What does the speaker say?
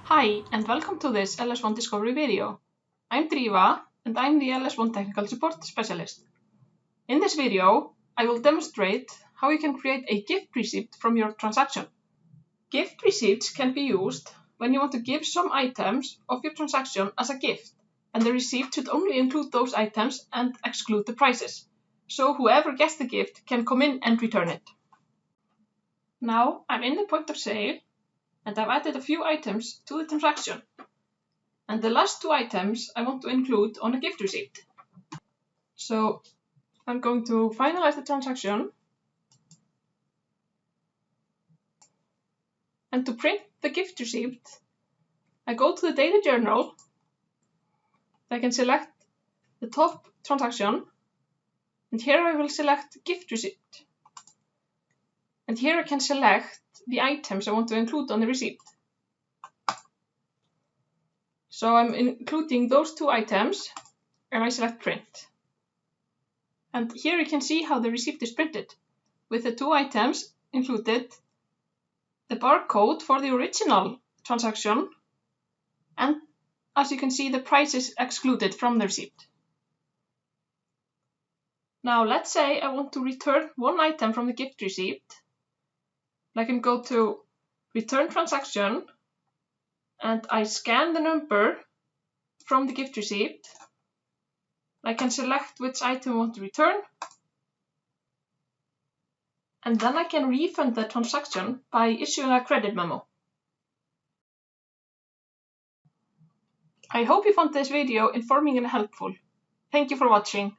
Hi, and welcome to this LS1 Discovery video. I'm Drífa, and I'm the LS1 Technical Support Specialist. In this video, I will demonstrate how you can create a gift receipt from your transaction. Gift receipts can be used when you want to give some items of your transaction as a gift, and the receipt should only include those items and exclude the prices, so whoever gets the gift can come in and return it. Now, I'm in the point of sale, and I've added a few items to the transaction. And the last two items I want to include on a gift receipt. So I'm going to finalize the transaction. And to print the gift receipt, I go to the daily journal. I can select the top transaction. And here I will select gift receipt. And here I can select the items I want to include on the receipt. So I'm including those two items, and I select print. And here you can see how the receipt is printed, with the two items included, the barcode for the original transaction, and as you can see, the price is excluded from the receipt. Now let's say I want to return one item from the gift receipt. I can go to return transaction, and I scan the number from the gift receipt. I can select which item I want to return, and then I can refund the transaction by issuing a credit memo. I hope you found this video informative and helpful. Thank you for watching.